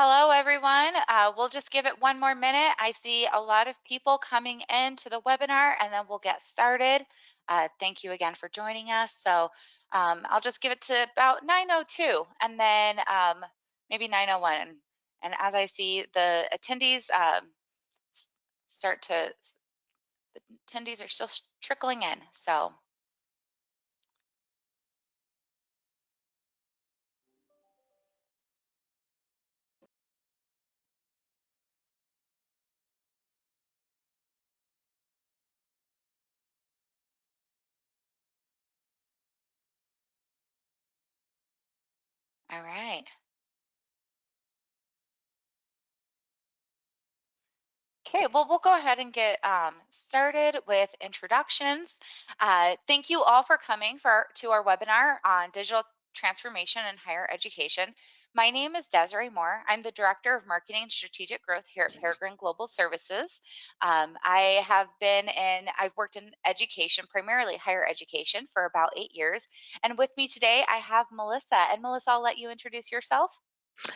Hello, everyone. We'll just give it one more minute. I see a lot of people coming into the webinar, and then we'll get started. Thank you again for joining us. I'll just give it to about 9:02, and then maybe 9:01. And as I see the attendees s- start to, the attendees are still trickling in. So, all right. Okay, well, we'll go ahead and get started with introductions. Thank you all for coming to our webinar on digital transformation in higher education. My name is Desiree Moore. I'm the Director of Marketing and Strategic Growth here at Peregrine Global Services. I've worked in education, primarily higher education, for about 8 years. And with me today, I have Melissa. And Melissa, I'll let you introduce yourself.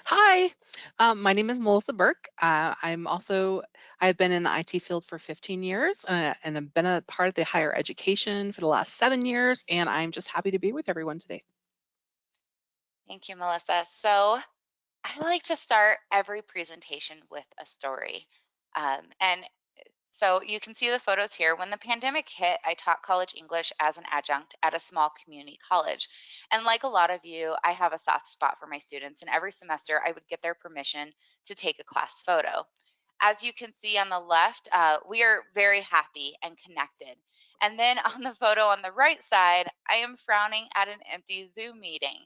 Hi, my name is Melissa Burke. I've been in the IT field for 15 years and I've been a part of the higher education for the last 7 years, and I'm just happy to be with everyone today. Thank you, Melissa. So, I like to start every presentation with a story. And so you can see the photos here. When the pandemic hit, I taught college English as an adjunct at a small community college. And like a lot of you, I have a soft spot for my students. And every semester, I would get their permission to take a class photo. As you can see on the left, we are very happy and connected. And then on the photo on the right side, I am frowning at an empty Zoom meeting.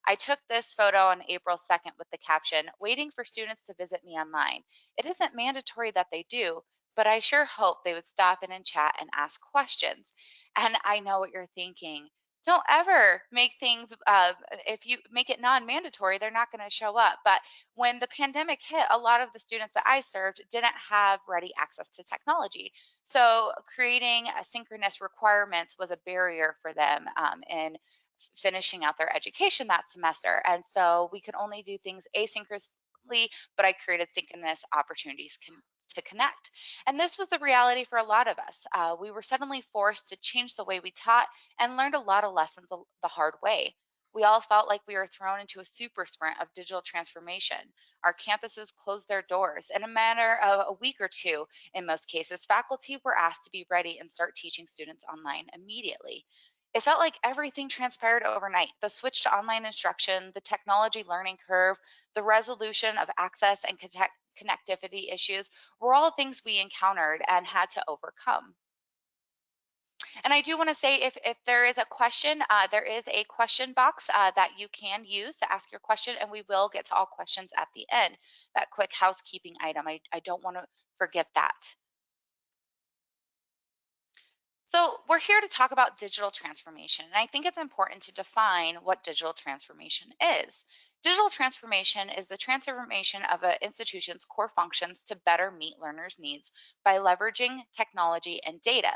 I took this photo on April 2nd with the caption, "Waiting for students to visit me online. It isn't mandatory that they do, but I sure hope they would stop in and chat and ask questions." And I know what you're thinking. Don't ever make things, if you make it non mandatory, they're not going to show up. But when the pandemic hit, a lot of the students that I served didn't have ready access to technology. So creating asynchronous requirements was a barrier for them in finishing out their education that semester. And so we could only do things asynchronously, but I created synchronous opportunities to connect. And this was the reality for a lot of us. We were suddenly forced to change the way we taught and learned a lot of lessons the hard way. We all felt like we were thrown into a super sprint of digital transformation. Our campuses closed their doors. In a matter of a week or two, in most cases, faculty were asked to be ready and start teaching students online immediately. It felt like everything transpired overnight. The switch to online instruction, the technology learning curve, the resolution of access and connectivity issues were all things we encountered and had to overcome. And I do want to say if there is a question, there is a question box that you can use to ask your question, and we will get to all questions at the end. That quick housekeeping item, I don't want to forget that. So, we're here to talk about digital transformation, and I think it's important to define what digital transformation is. Digital transformation is the transformation of an institution's core functions to better meet learners' needs by leveraging technology and data.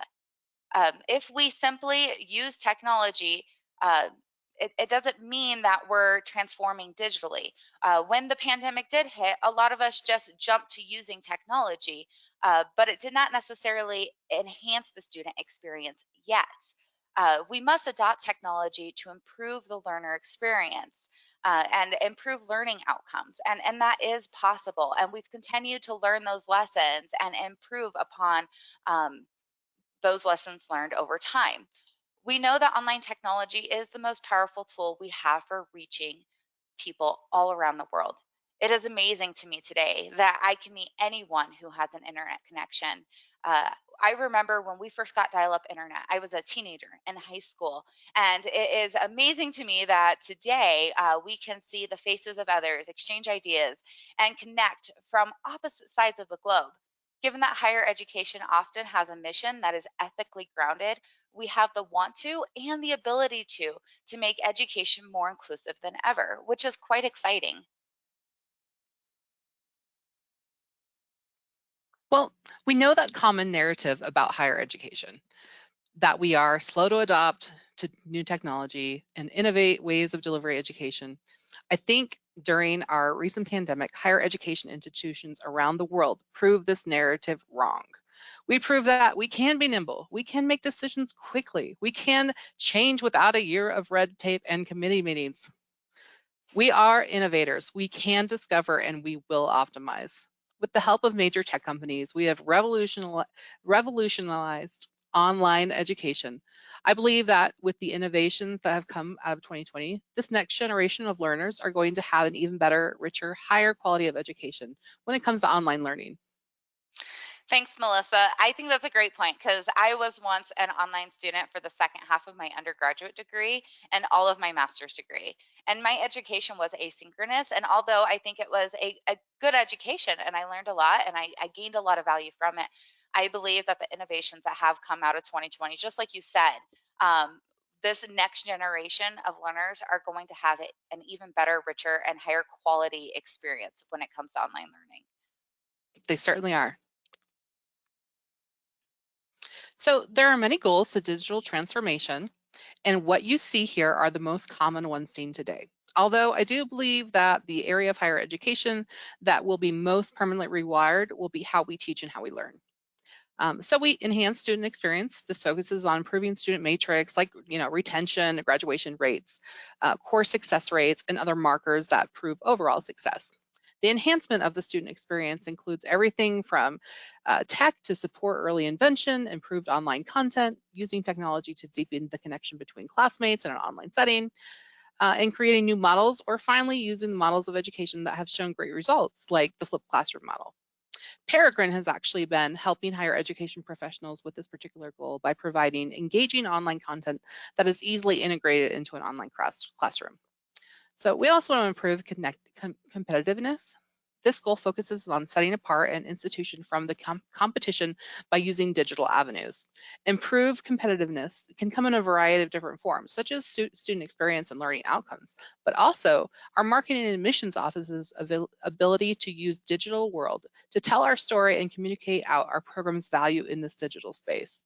If we simply use technology, uh, it doesn't mean that we're transforming digitally. When the pandemic did hit, a lot of us just jumped to using technology, but it did not necessarily enhance the student experience yet. We must adopt technology to improve the learner experience and improve learning outcomes. And that is possible. And we've continued to learn those lessons and improve upon those lessons learned over time. We know that online technology is the most powerful tool we have for reaching people all around the world. It is amazing to me today that I can meet anyone who has an internet connection. Uh, I remember when we first got dial up internet, I was a teenager in high school. And it is amazing to me that today we can see the faces of others, exchange ideas, and connect from opposite sides of the globe. Given that higher education often has a mission that is ethically grounded, we have the want to and the ability to make education more inclusive than ever, which is quite exciting. Well, we know that common narrative about higher education, that we are slow to adopt, to new technology and innovate ways of delivering education. I think during our recent pandemic, higher education institutions around the world proved this narrative wrong. We proved that we can be nimble, we can make decisions quickly, we can change without a year of red tape and committee meetings. We are innovators. We can discover and we will optimize. With the help of major tech companies, we have revolutionized online education. I believe that with the innovations that have come out of 2020, this next generation of learners are going to have an even better, richer, higher quality of education when it comes to online learning. Thanks, Melissa. I think that's a great point because I was once an online student for the second half of my undergraduate degree and all of my master's degree. And my education was asynchronous. And although I think it was a good education and I learned a lot and I gained a lot of value from it, I believe that the innovations that have come out of 2020, just like you said, um, this next generation of learners are going to have an even better, richer, and higher quality experience when it comes to online learning. They certainly are. So there are many goals to digital transformation, and what you see here are the most common ones seen today. Although I do believe that the area of higher education that will be most permanently rewired will be how we teach and how we learn. So we enhance student experience. This focuses on improving student metrics like retention, graduation rates, course success rates, and other markers that prove overall success. The enhancement of the student experience includes everything from tech to support early invention, improved online content, using technology to deepen the connection between classmates in an online setting, and creating new models, or finally using models of education that have shown great results, like the flipped classroom model. Peregrine has actually been helping higher education professionals with this particular goal by providing engaging online content that is easily integrated into an online classroom. So we also want to improve competitiveness. This goal focuses on setting apart an institution from the competition by using digital avenues. Improved competitiveness can come in a variety of different forms, such as student experience and learning outcomes, but also our marketing and admissions office's ability to use digital world to tell our story and communicate out our program's value in this digital space.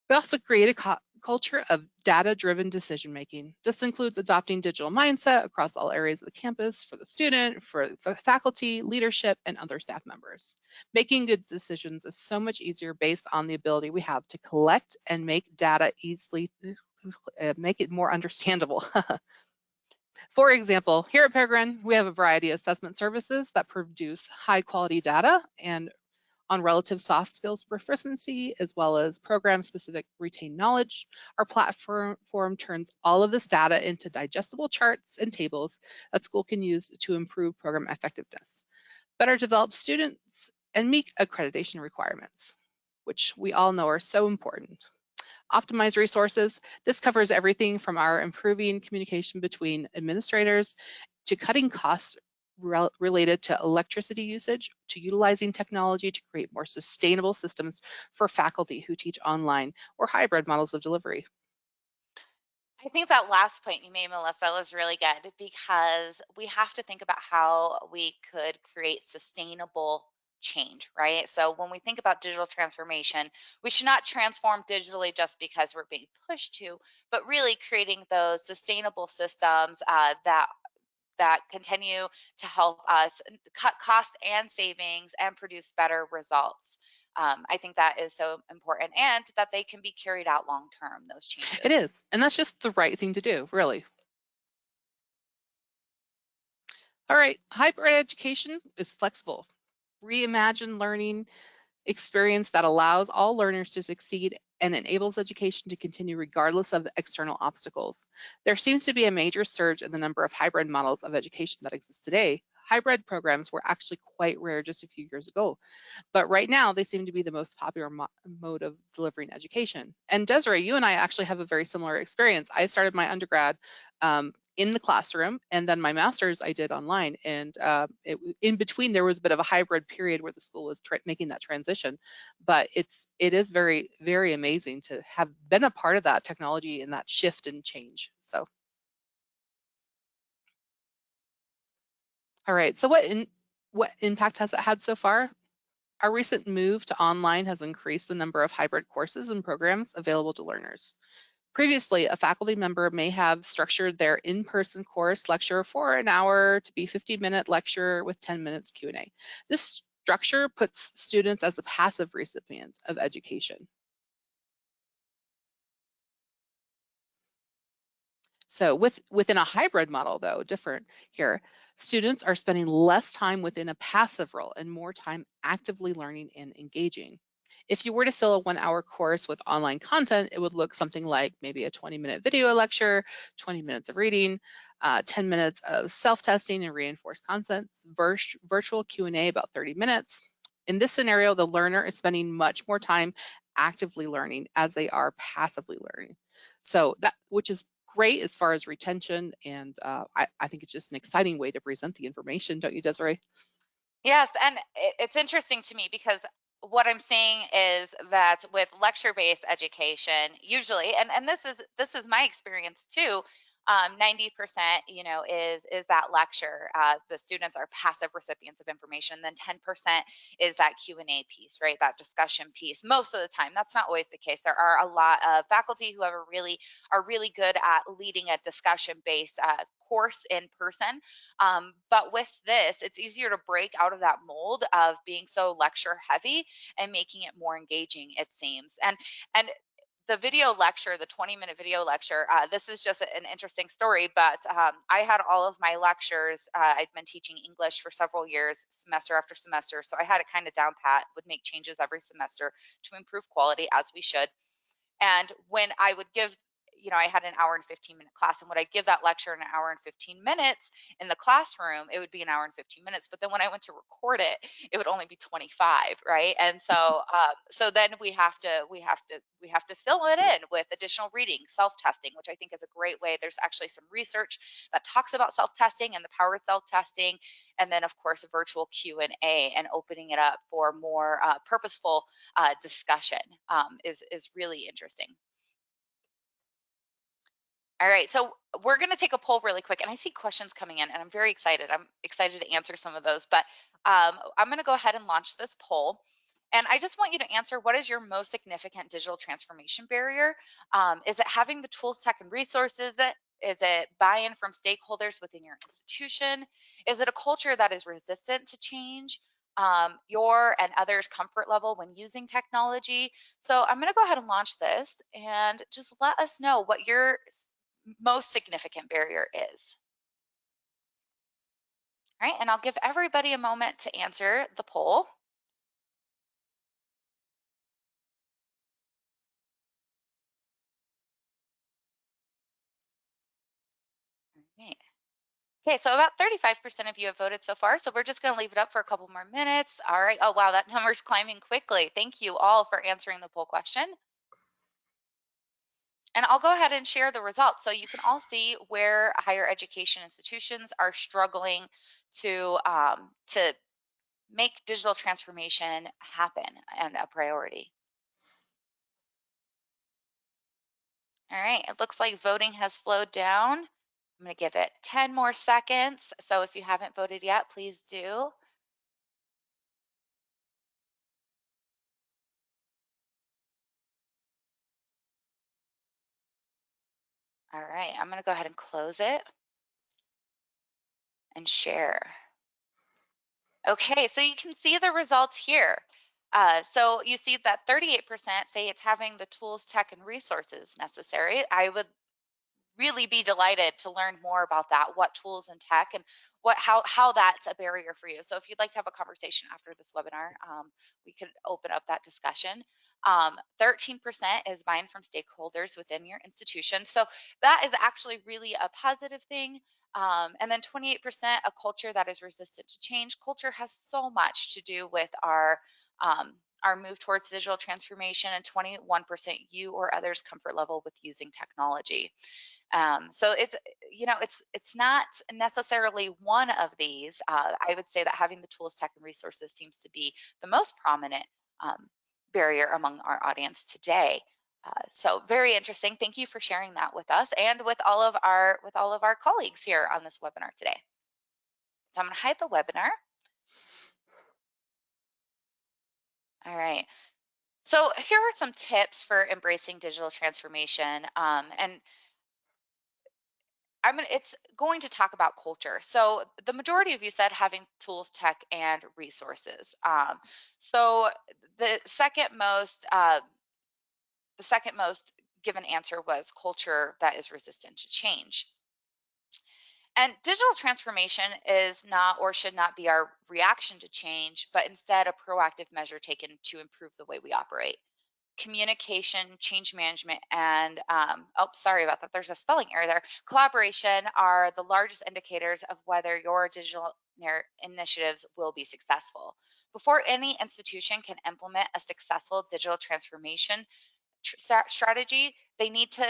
We also create a culture of data-driven decision-making. This includes adopting digital mindset across all areas of the campus for the student, for the faculty, leadership, and other staff members. Making good decisions is so much easier based on the ability we have to collect and make data easily, make it more understandable. For example, here at Peregrine, we have a variety of assessment services that produce high quality data and on relative soft skills proficiency, as well as program-specific retained knowledge. Our platform turns all of this data into digestible charts and tables that school can use to improve program effectiveness, better develop students, and meet accreditation requirements, which we all know are so important. Optimize resources. This covers everything from our improving communication between administrators to cutting costs related to electricity usage, to utilizing technology to create more sustainable systems for faculty who teach online or hybrid models of delivery. I think that last point you made, Melissa, was really good because we have to think about how we could create sustainable change, right? So when we think about digital transformation, we should not transform digitally just because we're being pushed to, but really creating those sustainable systems that continue to help us cut costs and savings and produce better results. I think that is so important and that they can be carried out long term, those It changes. is, and that's just the right thing to do, really. All right, hybrid education is flexible. Reimagine learning experience that allows all learners to succeed and enables education to continue regardless of the external obstacles. There seems to be a major surge in the number of hybrid models of education that exist today. Hybrid programs were actually quite rare just a few years ago, but right now they seem to be the most popular mode of delivering education. And Desiree, you and I actually have a very similar experience. I started my undergrad in the classroom, and then my master's I did online. And in between, there was a bit of a hybrid period where the school was making that transition. But it is very, very amazing to have been a part of that technology and that shift and change. So, all right. So what impact has it had so far? Our recent move to online has increased the number of hybrid courses and programs available to learners. Previously, a faculty member may have structured their in-person course lecture for an hour to be 50-minute lecture with 10 minutes Q&A. This structure puts students as the passive recipients of education. So within a hybrid model, though, different here, students are spending less time within a passive role and more time actively learning and engaging. If you were to fill a 1-hour course with online content, it would look something like maybe a 20-minute video lecture, 20 minutes of reading, 10 minutes of self-testing and reinforced content, virtual Q&A about 30 minutes. In this scenario, the learner is spending much more time actively learning as they are passively learning. So that, which is great as far as retention, and I think it's just an exciting way to present the information, don't you, Desiree? Yes, and it's interesting to me because what I'm saying is that with lecture-based education, usually, and this is my experience too, 90%, is that lecture. The students are passive recipients of information. Then 10% is that Q&A piece, right? That discussion piece. Most of the time, that's not always the case. There are a lot of faculty who are really good at leading a discussion-based course in person, but with this, it's easier to break out of that mold of being so lecture heavy and making it more engaging, it seems. And the video lecture, the 20-minute video lecture, this is just an interesting story, but I had all of my lectures. I'd been teaching English for several years, semester after semester, so I had it kind of down pat, would make changes every semester to improve quality, as we should. And when I would give, I had an hour and 15-minute class, and would I give that lecture in an hour and 15 minutes in the classroom, it would be an hour and 15 minutes. But then when I went to record it, it would only be 25, right? And so then we have to fill it in with additional reading, self-testing, which I think is a great way. There's actually some research that talks about self-testing and the power of self-testing, and then of course virtual Q&A and opening it up for more purposeful discussion is really interesting. All right, so we're going to take a poll really quick, and I see questions coming in, and I'm very excited. I'm excited to answer some of those, but I'm going to go ahead and launch this poll. And I just want you to answer, what is your most significant digital transformation barrier? Is it having the tools, tech, and resources? Is it buy-in from stakeholders within your institution? Is it a culture that is resistant to change? Your and others' comfort level when using technology? So I'm going to go ahead and launch this, and just let us know what your most significant barrier is. All right, and I'll give everybody a moment to answer the poll. All right. Okay, so about 35% of you have voted so far, so we're just going to leave it up for a couple more minutes. All right. Oh, wow, that number's climbing quickly. Thank you all for answering the poll question. And I'll go ahead and share the results so you can all see where higher education institutions are struggling to make digital transformation happen and a priority. All right, it looks like voting has slowed down. I'm going to give it 10 more seconds. So if you haven't voted yet, please do. All right, I'm going to go ahead and close it and share. Okay, so you can see the results here. So you see that 38% say it's having the tools, tech, and resources necessary. I would really be delighted to learn more about that, what tools and tech, and how that's a barrier for you. So if you'd like to have a conversation after this webinar, we could open up that discussion. 13% is buy-in from stakeholders within your institution. So that is actually really a positive thing. And then 28%, a culture that is resistant to change. Culture has so much to do with our move towards digital transformation, and 21% you or others' comfort level with using technology. So it's not necessarily one of these. I would say that having the tools, tech, and resources seems to be the most prominent barrier among our audience today. So very interesting. Thank you for sharing that with us and with all of our colleagues here on this webinar today. So I'm going to hide the webinar. All right. So here are some tips for embracing digital transformation. And it's going to talk about culture. So the majority of you said having tools, tech, and resources. So the second most, uh, the second most given answer was culture that is resistant to change. And digital transformation is not or should not be our reaction to change, but instead a proactive measure taken to improve the way we operate. Communication, change management, and oh, sorry about that. There's a spelling error there. Collaboration are the largest indicators of whether your digital initiatives will be successful. Before any institution can implement a successful digital transformation, strategy, they need to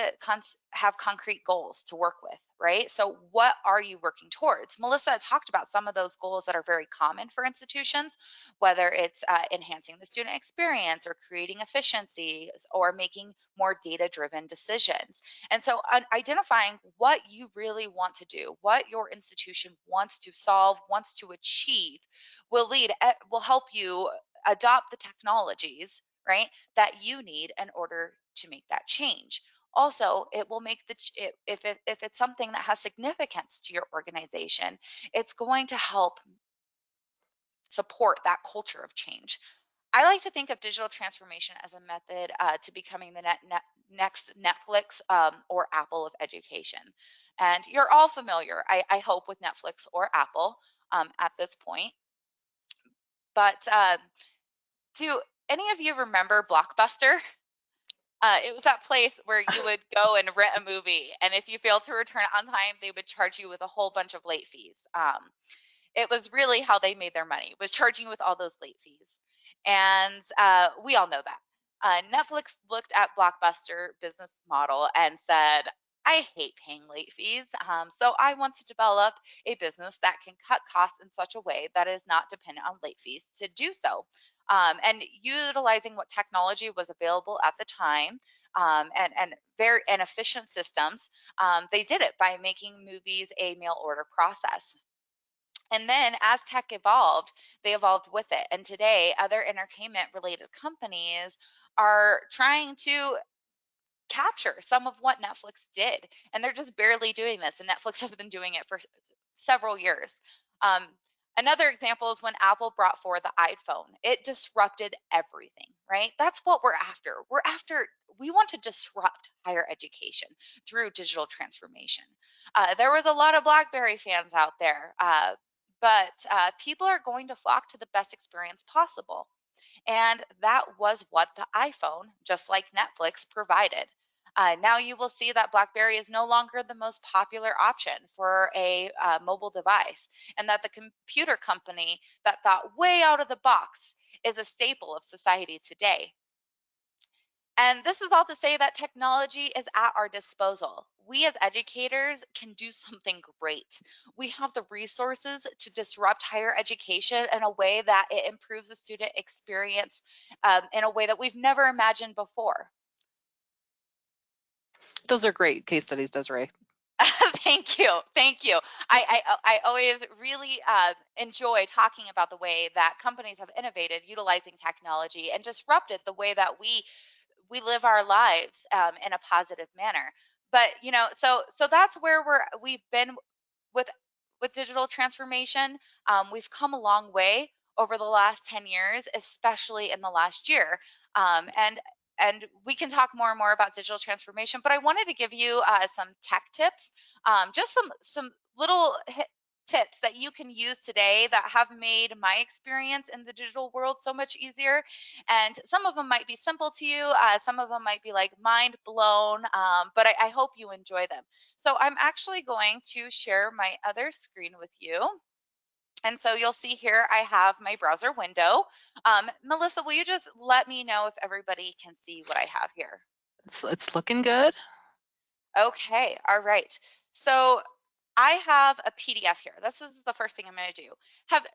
have concrete goals to work with, right? So, what are you working towards? Melissa talked about some of those goals that are very common for institutions, whether it's enhancing the student experience or creating efficiencies or making more data driven decisions. And so, identifying what you really want to do, what your institution wants to solve, wants to achieve, will help you adopt the technologies, right, that you need in order to make that change. Also, it will make if it's something that has significance to your organization, it's going to help support that culture of change. I like to think of digital transformation as a method to becoming the next Netflix or Apple of education. And you're all familiar, I hope, with Netflix or Apple at this point. But do any of you remember Blockbuster? It was that place where you would go and rent a movie, and if you failed to return it on time, they would charge you with a whole bunch of late fees. It was really how they made their money, was charging you with all those late fees, and we all know that. Netflix looked at Blockbuster business model and said, "I hate paying late fees, so I want to develop a business that can cut costs in such a way that is not dependent on late fees to do so." And utilizing what technology was available at the time, and very and efficient systems, they did it by making movies a mail order process. And then as tech evolved, they evolved with it. And today, other entertainment related companies are trying to capture some of what Netflix did. And they're just barely doing this. And Netflix has been doing it for several years. Um, Another example is when Apple brought forward the iPhone. It disrupted everything, right? That's what we're after. We want to disrupt higher education through digital transformation. There was a lot of BlackBerry fans out there, but people are going to flock to the best experience possible. And that was what the iPhone, just like Netflix, provided. Now you will see that BlackBerry is no longer the most popular option for a mobile device, and that the computer company that thought way out of the box is a staple of society today. And this is all to say that technology is at our disposal. We as educators can do something great. We have the resources to disrupt higher education in a way that it improves the student experience in a way that we've never imagined before. Those are great case studies, Desiree. Thank you. Thank you. I always really enjoy talking about the way that companies have innovated utilizing technology and disrupted the way that we live our lives in a positive manner. But so that's where we've been with digital transformation. We've come a long way over the last 10 years, especially in the last year. And we can talk more and more about digital transformation, but I wanted to give you some tech tips, just some little tips that you can use today that have made my experience in the digital world so much easier. And some of them might be simple to you, some of them might be like mind blown, but I hope you enjoy them. So I'm actually going to share my other screen with you. And so you'll see here I have my browser window. Melissa, will you just let me know if everybody can see what I have here? It's looking good. Okay, all right. So I have a PDF here. This is the first thing I'm going to do. Have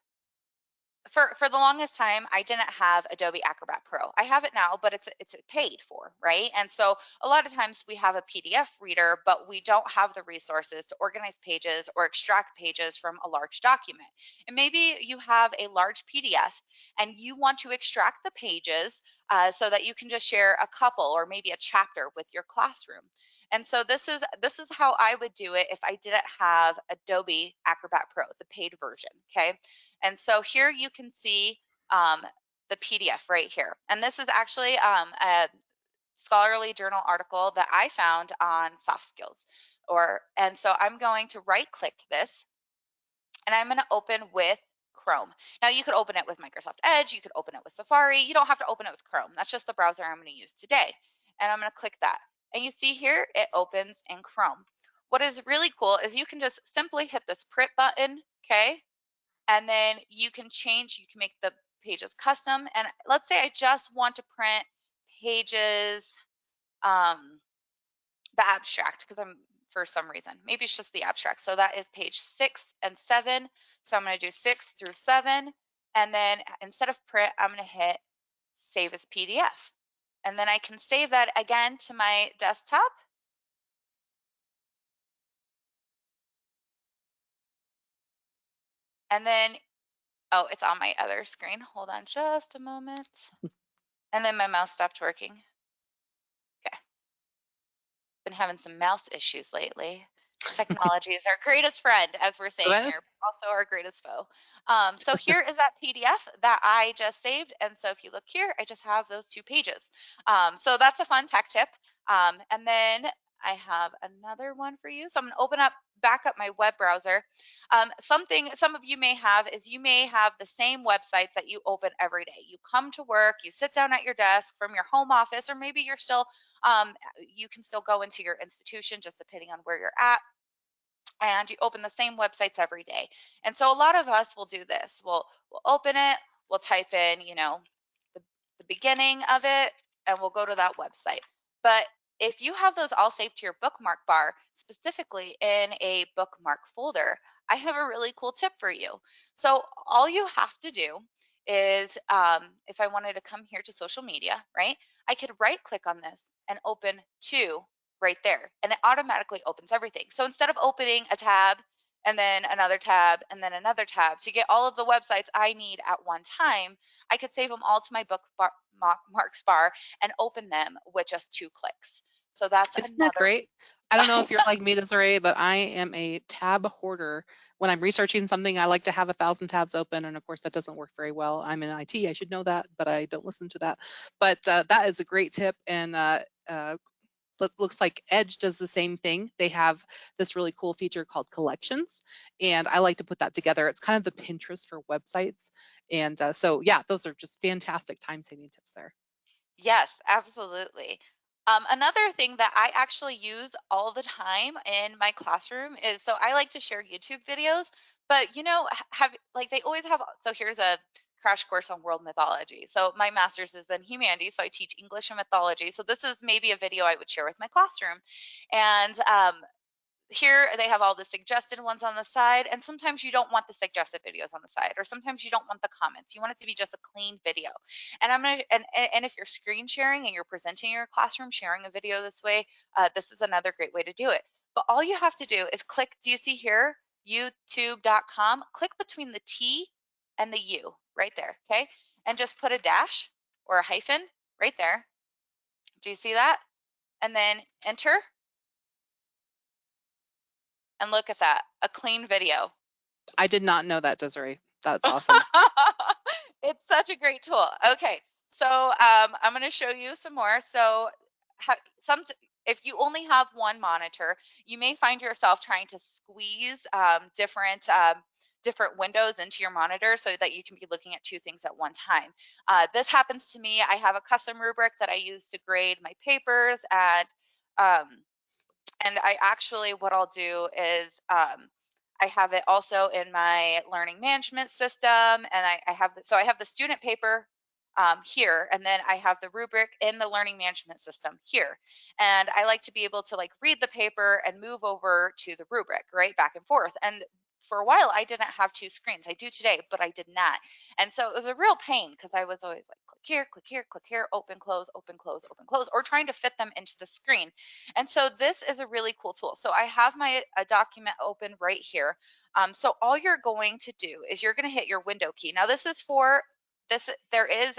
For the longest time, I didn't have Adobe Acrobat Pro. I have it now, but it's paid for, right? And so a lot of times we have a PDF reader, but we don't have the resources to organize pages or extract pages from a large document. And maybe you have a large PDF and you want to extract the pages so that you can just share a couple or maybe a chapter with your classroom. And so this is how I would do it if I didn't have Adobe Acrobat Pro, the paid version. Okay. And so here you can see um, the PDF right here. And this is actually a scholarly journal article that I found on soft skills. And so I'm going to right click this and I'm going to open with Chrome. Now you could open it with Microsoft Edge, you could open it with Safari. You don't have to open it with Chrome. That's just the browser I'm going to use today. And I'm going to click that. And you see here it opens in Chrome. What is really cool is you can just simply hit this print button, okay? And then you can make the pages custom. And let's say I just want to print pages, um, the abstract, because I'm, for some reason, maybe it's just the abstract. So that is page 6 and 7. So I'm going to do 6 through 7. And then instead of print, I'm going to hit save as PDF. And then I can save that again to my desktop. And then, oh, it's on my other screen. Hold on just a moment. And then my mouse stopped working. Okay. Been having some mouse issues lately. Technology is our greatest friend, as we're saying here, Yes. but also our greatest foe. So here is that PDF that I just saved. And so if you look here, I just have those 2 pages. So that's a fun tech tip. And then I have another one for you. So I'm going to back up my web browser. Something some of you may have is you may have the same websites that you open every day. You come to work, you sit down at your desk from your home office, or maybe you're still you can still go into your institution just depending on where you're at, and you open the same websites every day. And so a lot of us will do this. We'll open it, we'll type in, the, the beginning of it, and we'll go to that website. But if you have those all saved to your bookmark bar, specifically in a bookmark folder, I have a really cool tip for you. So all you have to do is, if I wanted to come here to social media, right, I could right click on this and open to right there, and it automatically opens everything. So instead of opening a tab and then another tab and then another tab to get all of the websites I need at one time, I could save them all to my bookmarks bar and open them with just 2 clicks. So that's Isn't that another. great? I don't know if you're like me, Desiree, but I am a tab hoarder. When I'm researching something, I like to have 1,000 tabs open, and of course, that doesn't work very well. I'm in IT, I should know that, but I don't listen to that. But that is a great tip, and looks like Edge does the same thing. They have this really cool feature called collections, and I like to put that together. It's kind of the Pinterest for websites, and so yeah, those are just fantastic time-saving tips there. Yes, absolutely. Another thing that I actually use all the time in my classroom is, so I like to share YouTube videos, but have like they always have. So here's a crash course on world mythology. So my master's is in humanities, so I teach English and mythology. So this is maybe a video I would share with my classroom, and here they have all the suggested ones on the side, and sometimes you don't want the suggested videos on the side, or sometimes you don't want the comments. You want it to be just a clean video. And I'm gonna and if you're screen sharing and you're presenting in your classroom, sharing a video this way, this is another great way to do it. But all you have to do is click, do you see here, youtube.com? Click between the T and the U right there, okay? And just put a dash or a hyphen right there. Do you see that? And then enter, and look at that, a clean video. I did not know that, Desiree. That's awesome. It's such a great tool. Okay, so I'm going to show you some more. So, ha- some if you only have one monitor, you may find yourself trying to squeeze different windows into your monitor so that you can be looking at 2 things at one time. This happens to me. I have a custom rubric that I use to grade my papers, um, and I actually, what I'll do is, I have it also in my learning management system, and I have so I have the student paper here, and then I have the rubric in the learning management system here. And I like to be able to like read the paper and move over to the rubric, right, back and forth. And for a while, I didn't have 2 screens. I do today, but I did not. And so it was a real pain because I was always like, click here, click here, open, close, open, close, open, close, or trying to fit them into the screen. And so this is a really cool tool. So I have my a document open right here. So all you're going to do is you're going to hit your window key. Now this is for there is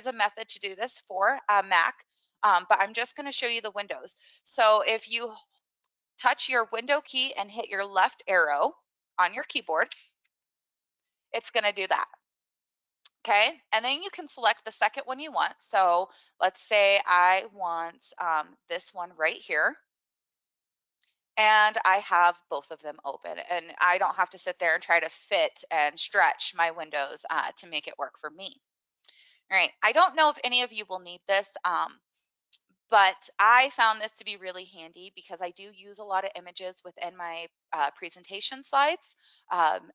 a method to do this for Mac, but I'm just going to show you the Windows. So if you touch your window key and hit your left arrow on your keyboard, it's going to do that. Okay, and then you can select the second one you want. So let's say I want this one right here, and I have both of them open, and I don't have to sit there and try to fit and stretch my windows to make it work for me. All right, I don't know if any of you will need this. But I found this to be really handy because I do use a lot of images within my presentation slides.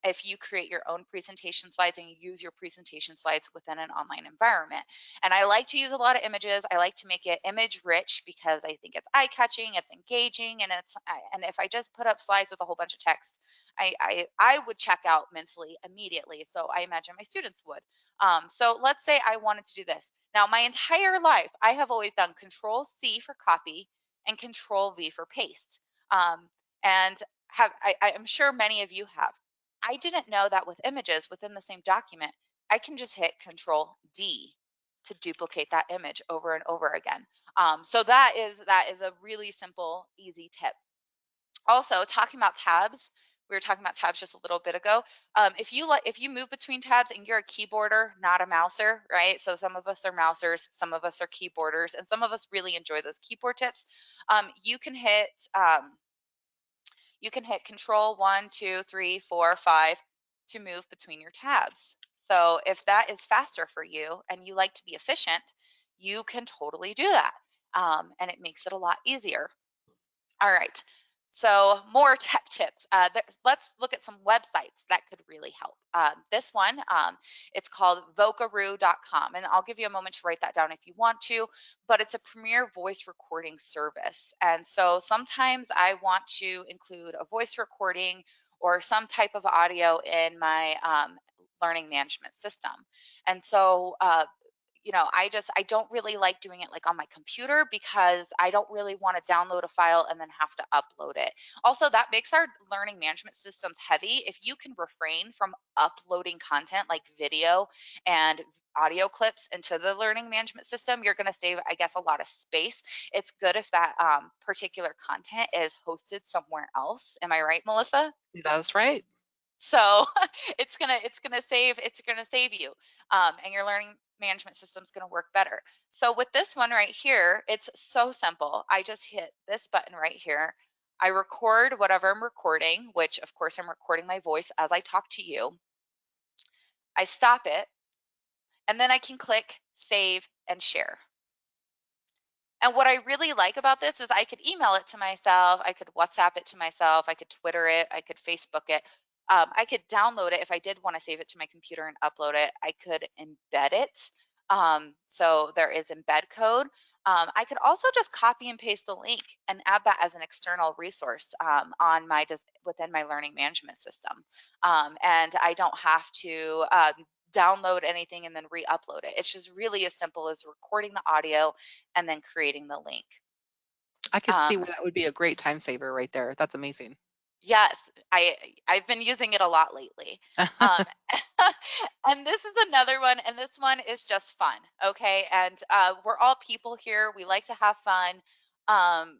If you create your own presentation slides and you use your presentation slides within an online environment. And I like to use a lot of images. I like to make it image rich because I think it's eye catching, it's engaging, and if I just put up slides with a whole bunch of text, I would check out mentally immediately. So I imagine my students would. So let's say I wanted to do this. Now, my entire life, I have always done Control C for copy and Control V for paste. And I'm sure many of you have. I didn't know that with images within the same document, I can just hit Control D to duplicate that image over and over again. So that is a really simple, easy tip. Also, talking about tabs, we were talking about tabs just a little bit ago. If you move between tabs and you're a keyboarder, not a mouser, right? So some of us are mousers, some of us are keyboarders, and some of us really enjoy those keyboard tips. You can hit Control 1, 2, 3, 4, 5 to move between your tabs. So if that is faster for you and you like to be efficient, you can totally do that, and it makes it a lot easier. All right. So more tech tips. Let's look at some websites that could really help. This one, it's called vocaroo.com, and I'll give you a moment to write that down if you want to, but it's a premier voice recording service. And so sometimes I want to include a voice recording or some type of audio in my learning management system. And so I don't really like doing it like on my computer because I don't really want to download a file and then have to upload it. Also, that makes our learning management systems heavy. If you can refrain from uploading content like video and audio clips into the learning management system, you're going to save, I guess, a lot of space. It's good if that particular content is hosted somewhere else. Am I right, Melissa? That's right. So it's gonna save you, and your learning management system is gonna work better. So with this one right here, it's so simple. I just hit this button right here. I record whatever I'm recording, which of course I'm recording my voice as I talk to you. I stop it, and then I can click save and share. And what I really like about this is I could email it to myself, I could WhatsApp it to myself, I could Twitter it, I could Facebook it. I could download it if I did want to save it to my computer and upload it. I could embed it. So there is embed code. I could also just copy and paste the link and add that as an external resource within my learning management system. And I don't have to download anything and then re-upload it. It's just really as simple as recording the audio and then creating the link. I could see Um, where that would be a great time saver right there. That's amazing. yes, I've been using it a lot lately. Um, and this is another one, and this one is just fun, okay? And we're all people here. We like to have fun. Um,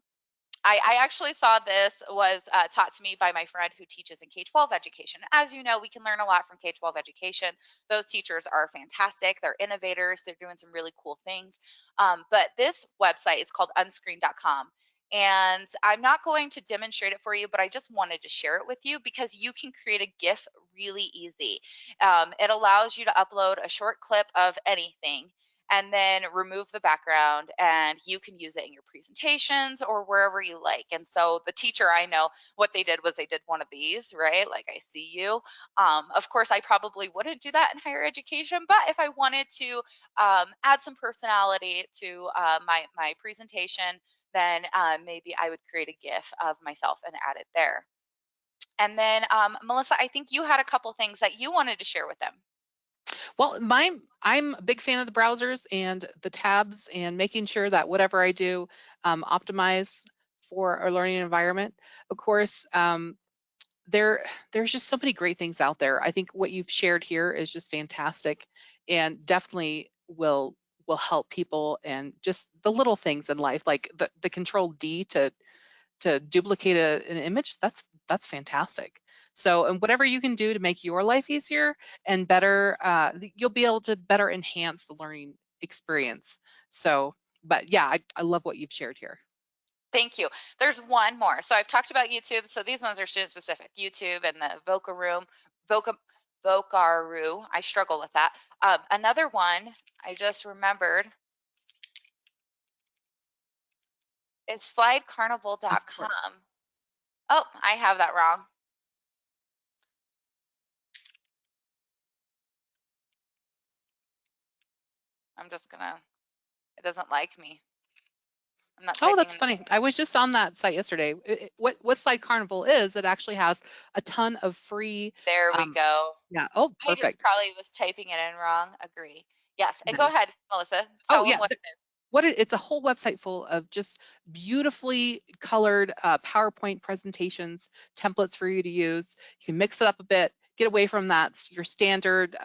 I actually saw this was taught to me by my friend who teaches in K-12 education. As you know, we can learn a lot from K-12 education. Those teachers are fantastic. They're innovators. They're doing some really cool things. But this website is called unscreen.com. And I'm not going to demonstrate it for you, but I just wanted to share it with you because you can create a GIF really easy. It allows you to upload a short clip of anything and then remove the background, and you can use it in your presentations or wherever you like. And so the teacher, I know what they did was they did one of these, right? Like I see you. Of course, I probably wouldn't do that in higher education, but if I wanted to add some personality to my presentation, then maybe I would create a GIF of myself and add it there. And then Melissa, I think you had a couple things that you wanted to share with them. Well, I'm a big fan of the browsers and the tabs and making sure that whatever I do optimize for our learning environment. Of course, there's just so many great things out there. I think what you've shared here is just fantastic and definitely will help people, and just the little things in life, like the control D to duplicate an image, that's fantastic. So, and whatever you can do to make your life easier and better, you'll be able to better enhance the learning experience. So, but yeah, I love what you've shared here. Thank you. There's one more. So I've talked about YouTube. So these ones are student specific. YouTube and the Voca Room, Voca Vocaru. I struggle with that. Another one I just remembered is Of course. slidecarnival.com. Oh, I have that wrong. I'm just gonna, it doesn't like me. I'm not Oh, typing that's in the funny. I was just on that site yesterday. What Slide Carnival is, it actually has a ton of free, There we um, go. yeah, oh, I just perfect. probably was typing it in wrong. Agree. Yes. And go Nice. ahead, Melissa. Oh Tell them yeah, what. it's a whole website full of just beautifully colored PowerPoint presentations, templates for you to use. You can mix it up a bit, get away from that your standard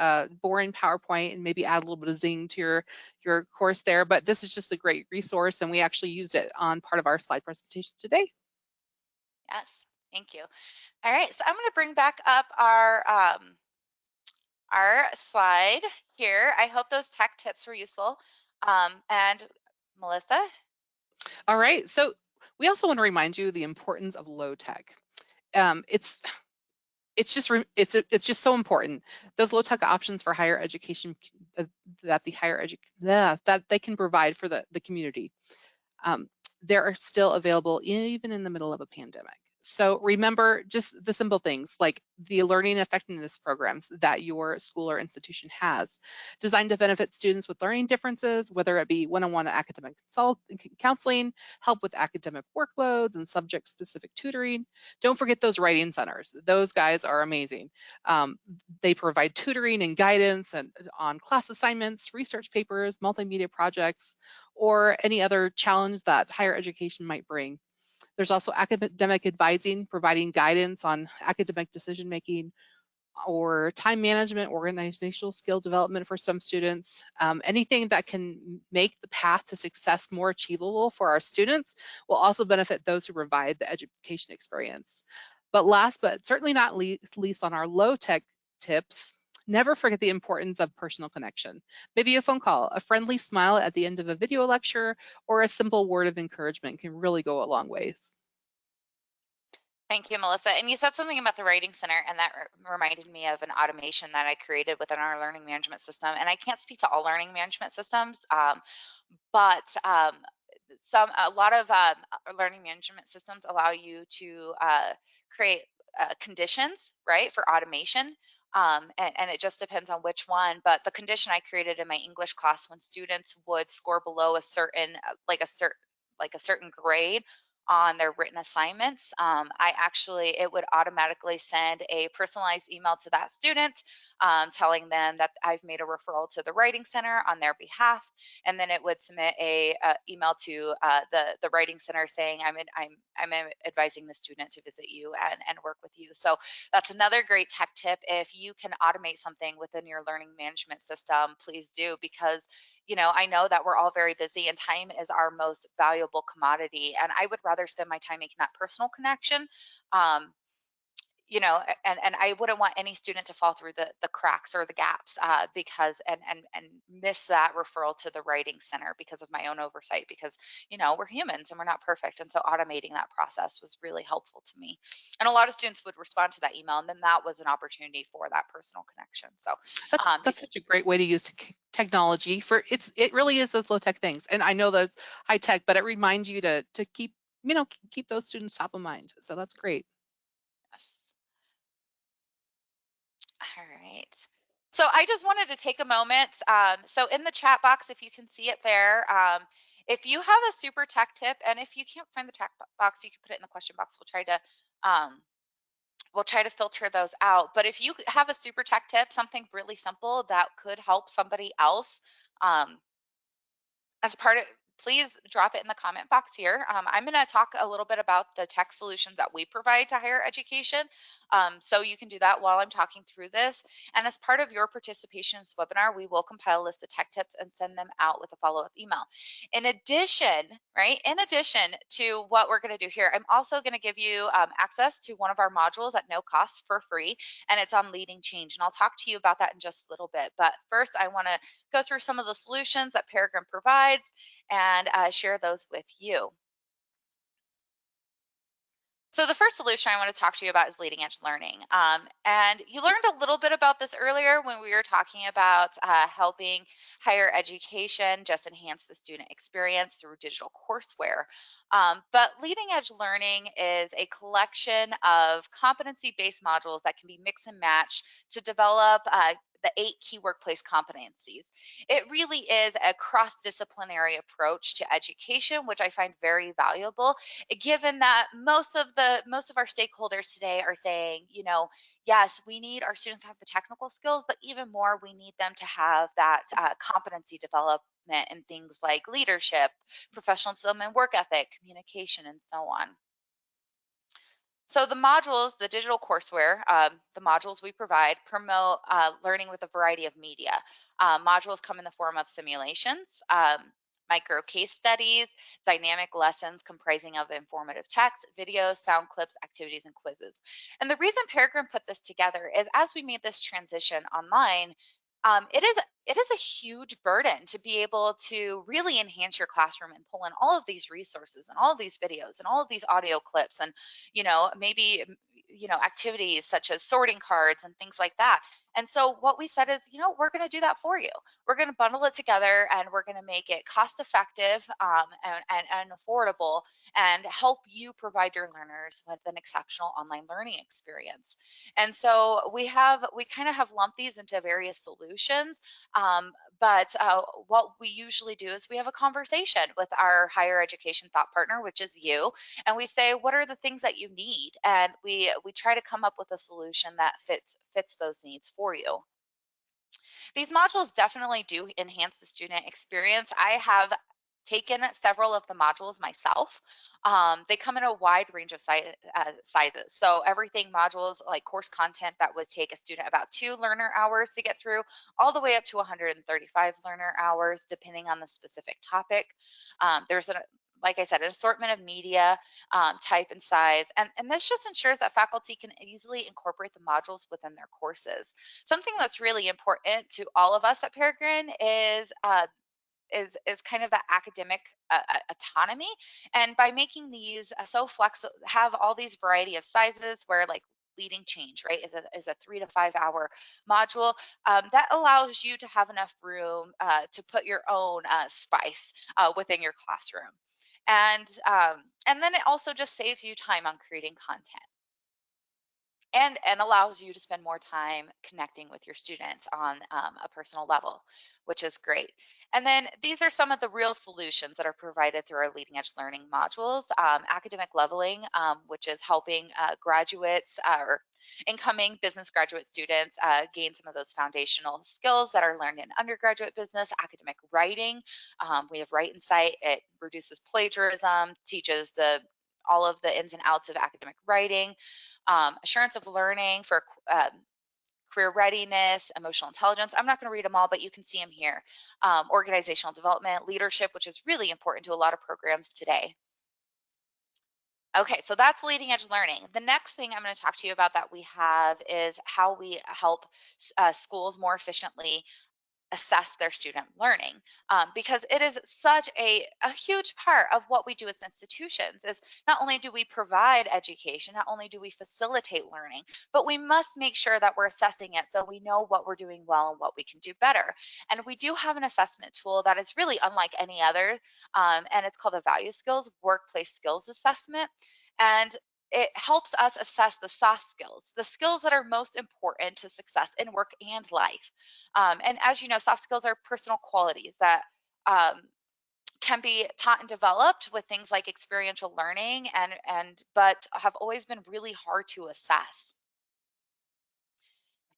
boring PowerPoint, and maybe add a little bit of zing to your course there. But this is just a great resource, and we actually used it on part of our slide presentation today. Yes. Thank you. All right. So I'm going to bring back up our slide here. I hope those tech tips were useful. And Melissa, All right, so we also want to remind you the importance of low tech. It's just so important. Those low tech options for higher education, uh, that the higher edu yeah, that they can provide for the community, um, they are still available even in the middle of a pandemic. So remember just the simple things like the learning effectiveness programs that your school or institution has, designed to benefit students with learning differences, whether it be one-on-one academic counseling, help with academic workloads and subject-specific tutoring. Don't forget those writing centers. Those guys are amazing. They provide tutoring and guidance and on class assignments, research papers, multimedia projects, or any other challenge that higher education might bring. There's also academic advising, providing guidance on academic decision making or time management, organizational skill development for some students. Anything that can make the path to success more achievable for our students will also benefit those who provide the education experience. But last but certainly not least on our low tech tips, never forget the importance of personal connection. Maybe a phone call, a friendly smile at the end of a video lecture, or a simple word of encouragement can really go a long ways. thank you, Melissa. And you said something about the Writing Center, and that reminded me of an automation that I created within our learning management system. And I can't speak to all learning management systems, but a lot of learning management systems allow you to create conditions, right, for automation. And it just depends on which one. But the condition I created in my English class, when students would score below a certain, like a certain grade on their written assignments, it would automatically send a personalized email to that student, telling them that I've made a referral to the Writing Center on their behalf, and then it would submit a email to the Writing Center saying I'm advising the student to visit you and work with you. So that's another great tech tip. If you can automate something within your learning management system, please do, because I know that we're all very busy and time is our most valuable commodity. And I would rather spend my time making that personal connection. Um, and I wouldn't want any student to fall through the cracks or the gaps, because and miss that referral to the Writing Center because of my own oversight, because we're humans and we're not perfect, and so automating that process was really helpful to me. And a lot of students would respond to that email, and then that was an opportunity for that personal connection. So That's such a great way to use technology for it really is those low tech things. And I know that's high tech, but it reminds you to keep, keep those students top of mind. So that's great. yes. All right. So I just wanted to take a moment. So in the chat box, if you can see it there, if you have a super tech tip, and if you can't find the chat box, you can put it in the question box. Um, we'll try to filter those out. But if you have a super tech tip, something really simple that could help somebody else, um, as part of please drop it in the comment box here. I'm going to talk a little bit about the tech solutions that we provide to higher education. So you can do that while I'm talking through this. And as part of your participation in this webinar, we will compile a list of tech tips and send them out with a follow-up email. In addition, right, in addition to what we're going to do here, I'm also going to give you access to one of our modules at no cost for free, and it's on leading change. And I'll talk to you about that in just a little bit. But first, I want to go through some of the solutions that Peregrine provides and share those with you. So the first solution I want to talk to you about is leading edge learning. And you learned a little bit about this earlier when we were talking about helping higher education just enhance the student experience through digital courseware. But leading edge learning is a collection of competency-based modules that can be mix and match to develop the 8 key workplace competencies. It really is a cross-disciplinary approach to education, which I find very valuable, given that most of our stakeholders today are saying, yes, we need our students to have the technical skills, but even more, we need them to have that competency development in things like leadership, professionalism and work ethic, communication, and so on. So the modules, the digital courseware, the modules we provide promote learning with a variety of media. Modules come in the form of simulations, micro case studies, dynamic lessons comprising of informative text, videos, sound clips, activities, and quizzes. And the reason Peregrine put this together is as we made this transition online, it is a huge burden to be able to really enhance your classroom and pull in all of these resources and all of these videos and all of these audio clips and maybe activities such as sorting cards and things like that. And so what we said is, we're going to do that for you. We're going to bundle it together and we're going to make it cost effective and affordable and help you provide your learners with an exceptional online learning experience. And so we kind of have lumped these into various solutions. But what we usually do is we have a conversation with our higher education thought partner, which is you, and we say, what are the things that you need? And we try to come up with a solution that fits those needs for you. These modules definitely do enhance the student experience. I have taken several of the modules myself. They come in a wide range of sizes. So everything modules like course content that would take a student about 2 learner hours to get through, all the way up to 135 learner hours, depending on the specific topic. There's like I said, an assortment of media, type and size. And this just ensures that faculty can easily incorporate the modules within their courses. Something that's really important to all of us at Peregrine is kind of that academic autonomy. And by making these so flexible, have all these variety of sizes where like leading change, right, is a 3 to 5 hour module, that allows you to have enough room to put your own spice within your classroom. And then it also just saves you time on creating content and allows you to spend more time connecting with your students on a personal level, which is great. And then these are some of the real solutions that are provided through our leading edge learning modules. Academic leveling, which is helping graduates or incoming business graduate students gain some of those foundational skills that are learned in undergraduate business. Academic writing, we have Write Insight. It reduces plagiarism, teaches all of the ins and outs of academic writing. Assurance of learning for career readiness, emotional intelligence. I'm not going to read them all, but you can see them here. Organizational development, leadership, which is really important to a lot of programs today. Okay, so that's leading edge learning. The next thing I'm going to talk to you about that we have is how we help schools more efficiently assess their student learning, because it is such a huge part of what we do as institutions. Is not only do we provide education, not only do we facilitate learning, but we must make sure that we're assessing it so we know what we're doing well and what we can do better. And we do have an assessment tool that is really unlike any other, and it's called the Value Skills Workplace Skills Assessment. And it helps us assess the soft skills, the skills that are most important to success in work and life. And as you know, soft skills are personal qualities that can be taught and developed with things like experiential learning, but have always been really hard to assess.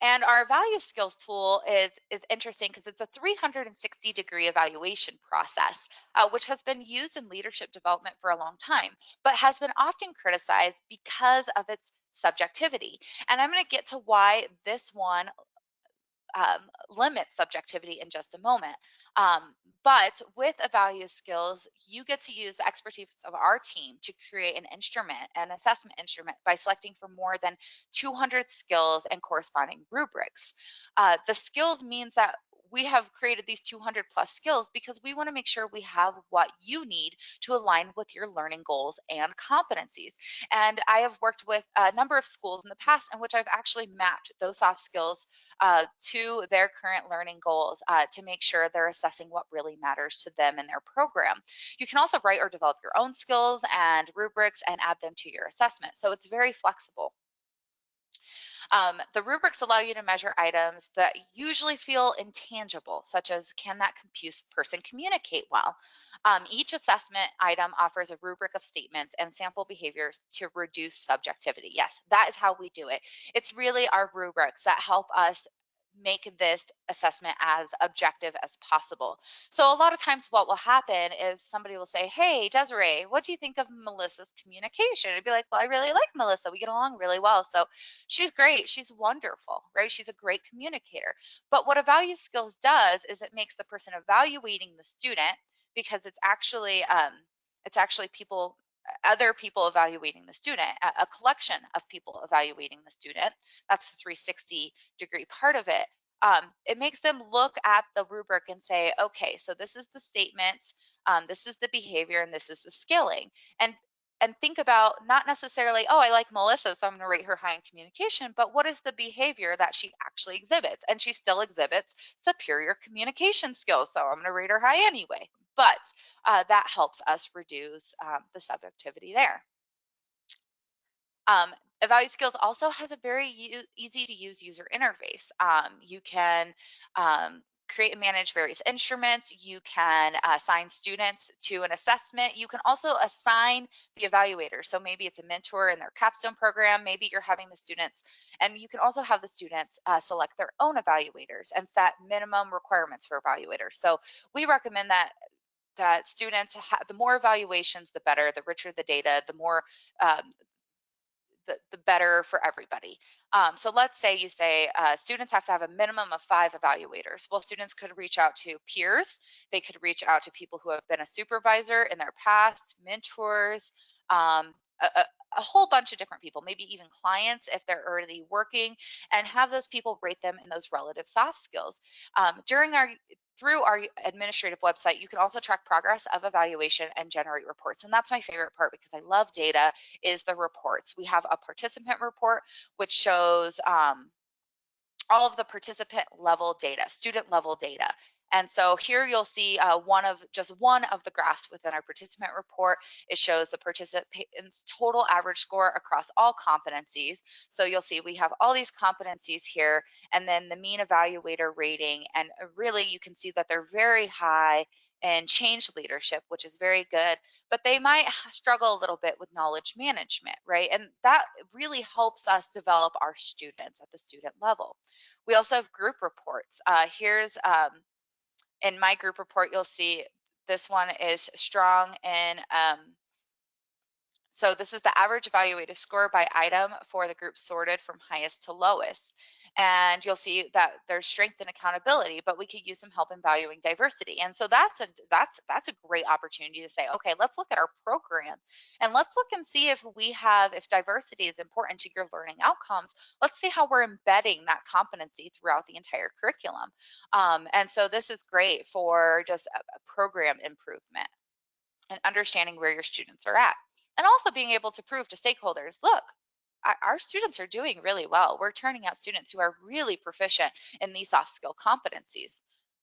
And our value skills tool is interesting because it's a 360-degree evaluation process, which has been used in leadership development for a long time, but has been often criticized because of its subjectivity. And I'm going to get to why this one limit subjectivity in just a moment. But with a value skills, you get to use the expertise of our team to create an instrument, an assessment instrument, by selecting from more than 200 skills and corresponding rubrics. The skills means that we have created these 200 plus skills because we want to make sure we have what you need to align with your learning goals and competencies. And I have worked with a number of schools in the past in which I've actually mapped those soft skills to their current learning goals to make sure they're assessing what really matters to them in their program. You can also write or develop your own skills and rubrics and add them to your assessment. So it's very flexible. The rubrics allow you to measure items that usually feel intangible, such as can that person communicate well? Each assessment item offers a rubric of statements and sample behaviors to reduce subjectivity. Yes, that is how we do it. It's really our rubrics that help us make this assessment as objective as possible. So a lot of times what will happen is somebody will say, "Hey, Desiree, what do you think of Melissa's communication?" I'd be like, "Well, I really like Melissa. We get along really well." So she's great. She's wonderful, right? She's a great communicator. But what a value skills does is it makes the person evaluating the student, because it's actually people, other people evaluating the student, a collection of people evaluating the student. That's the 360-degree part of it. It makes them look at the rubric and say, okay, so this is the statement, this is the behavior, and this is the skilling. And think about not necessarily, oh, I like Melissa, so I'm going to rate her high in communication, but what is the behavior that she actually exhibits? And she still exhibits superior communication skills, so I'm going to rate her high anyway. But that helps us reduce the subjectivity there. Um, Value Skills also has a very easy to use user interface. You can create and manage various instruments. You can assign students to an assessment. You can also assign the evaluator. So maybe it's a mentor in their capstone program. Maybe you're having the students, and you can also have the students select their own evaluators and set minimum requirements for evaluators. So we recommend that students have, the more evaluations, the better, the richer the data, the more um, the better for everybody. So let's say you say students have to have a minimum of 5 evaluators. Well, students could reach out to peers. They could reach out to people who have been a supervisor in their past, mentors, um, a, a, a whole bunch of different people, maybe even clients if they're already working, and have those people rate them in those relative soft skills. Through our administrative website, you can also track progress of evaluation and generate reports. And that's my favorite part because I love data, is the reports. We have a participant report, which shows all of the participant level data, student level data. And so here you'll see just one of the graphs within our participant report. It shows the participant's total average score across all competencies. So you'll see we have all these competencies here, and then the mean evaluator rating. And really you can see that they're very high in change leadership, which is very good, but they might struggle a little bit with knowledge management, right? And that really helps us develop our students at the student level. We also have group reports. Here's in my group report, you'll see this one is strong in so this is the average evaluated score by item for the group sorted from highest to lowest. And you'll see that there's strength and accountability, but we could use some help in valuing diversity. And so that's a great opportunity to say, okay, let's look at our program and let's look and see if diversity is important to your learning outcomes. Let's see how we're embedding that competency throughout the entire curriculum. And so this is great for just a program improvement and understanding where your students are at. And also being able to prove to stakeholders, look, our students are doing really well. We're turning out students who are really proficient in these soft skill competencies.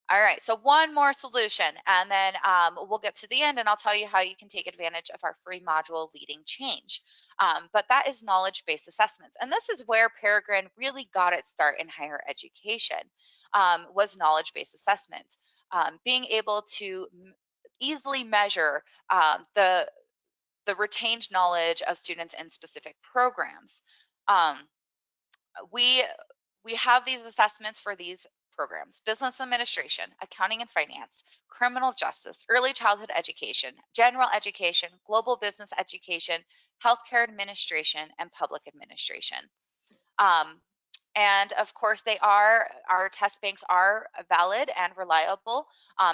All right, so one more solution, and then we'll get to the end, and I'll tell you how you can take advantage of our free module, Leading Change. But that is knowledge-based assessments, and this is where Peregrine really got its start in higher education, was knowledge-based assessments. Being able to easily measure the retained knowledge of students in specific programs. Um, we we have these assessments for these programs: business administration, accounting and finance, criminal justice, early childhood education, general education, global business education, healthcare administration, and public administration. Um, and of course, our test banks are valid and reliable.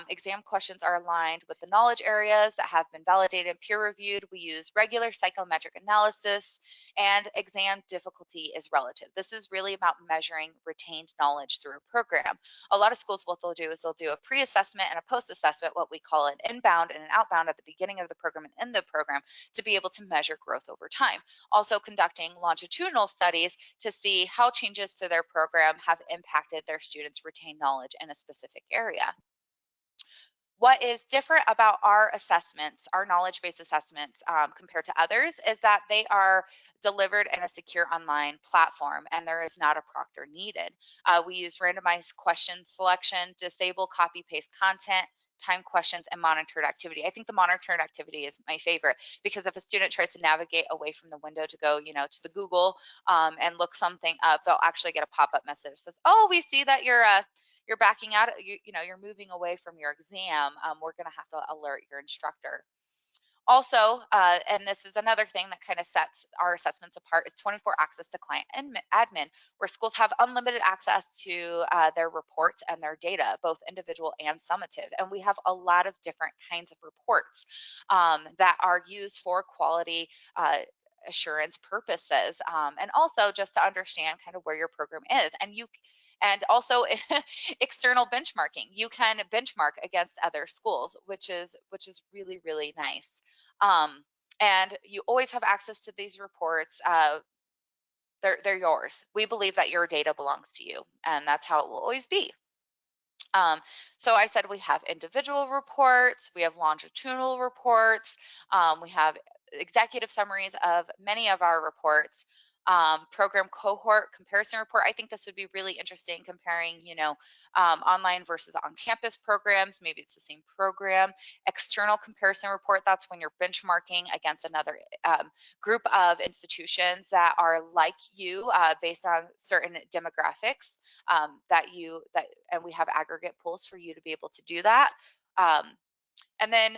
Exam questions are aligned with the knowledge areas that have been validated and peer reviewed. We use regular psychometric analysis, and exam difficulty is relative. This is really about measuring retained knowledge through a program. A lot of schools, what they'll do is they'll do a pre-assessment and a post-assessment, what we call an inbound and an outbound at the beginning of the program and in the program, to be able to measure growth over time. Also conducting longitudinal studies to see how changes to their program have impacted their students' retained knowledge in a specific area. What is different about our assessments, our knowledge-based assessments, compared to others, is that they are delivered in a secure online platform and there is not a proctor needed. We use randomized question selection, disable copy-paste content, time questions, and monitored activity. I think the monitored activity is my favorite, because if a student tries to navigate away from the window to go, to the Google, and look something up, they'll actually get a pop-up message that says, "Oh, we see that you're backing out, you're moving away from your exam. We're going to have to alert your instructor." Also, and this is another thing that kind of sets our assessments apart, is 24 access to client and admin, where schools have unlimited access to their reports and their data, both individual and summative. And we have a lot of different kinds of reports that are used for quality assurance purposes, and also just to understand kind of where your program is. And also external benchmarking. You can benchmark against other schools, which is really, really nice. Um, and you always have access to these reports. They're yours. We believe that your data belongs to you, and that's how it will always be. Um, so I said we have individual reports, we have longitudinal reports, we have executive summaries of many of our reports, program cohort comparison report. I think this would be really interesting, comparing, online versus on-campus programs. Maybe it's the same program. External comparison report, that's when you're benchmarking against another group of institutions that are like you, based on certain demographics, and we have aggregate pools for you to be able to do that. Um, and then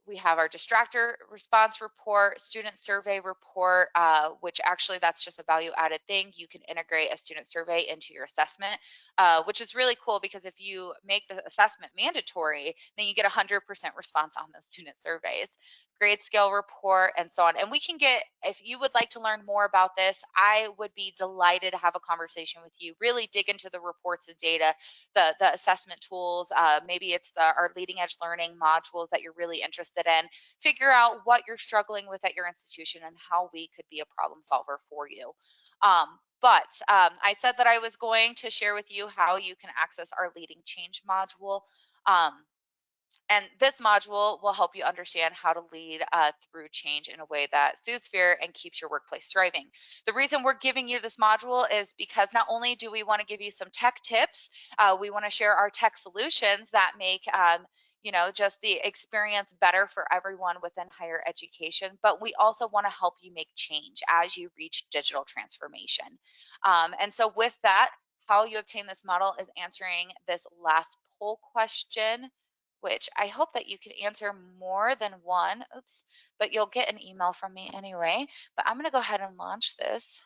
we have our distractor response report, student survey report, which actually that's just a value added thing. You can integrate a student survey into your assessment, which is really cool, because if you make the assessment mandatory, then you get 100% response on those student surveys. Grade scale report, and so on. And we can get, if you would like to learn more about this, I would be delighted to have a conversation with you, really dig into the reports and data, the assessment tools. Maybe it's our leading edge learning modules that you're really interested in. Figure out what you're struggling with at your institution and how we could be a problem solver for you. But I said that I was going to share with you how you can access our leading change module. Um, and this module will help you understand how to lead through change in a way that soothes fear and keeps your workplace thriving. The reason we're giving you this module is because not only do we want to give you some tech tips, we want to share our tech solutions that make just the experience better for everyone within higher education, but we also want to help you make change as you reach digital transformation. And so with that, how you obtain this model is answering this last poll question, which I hope that you can answer more than one. Oops, but you'll get an email from me anyway. But I'm going to go ahead and launch this.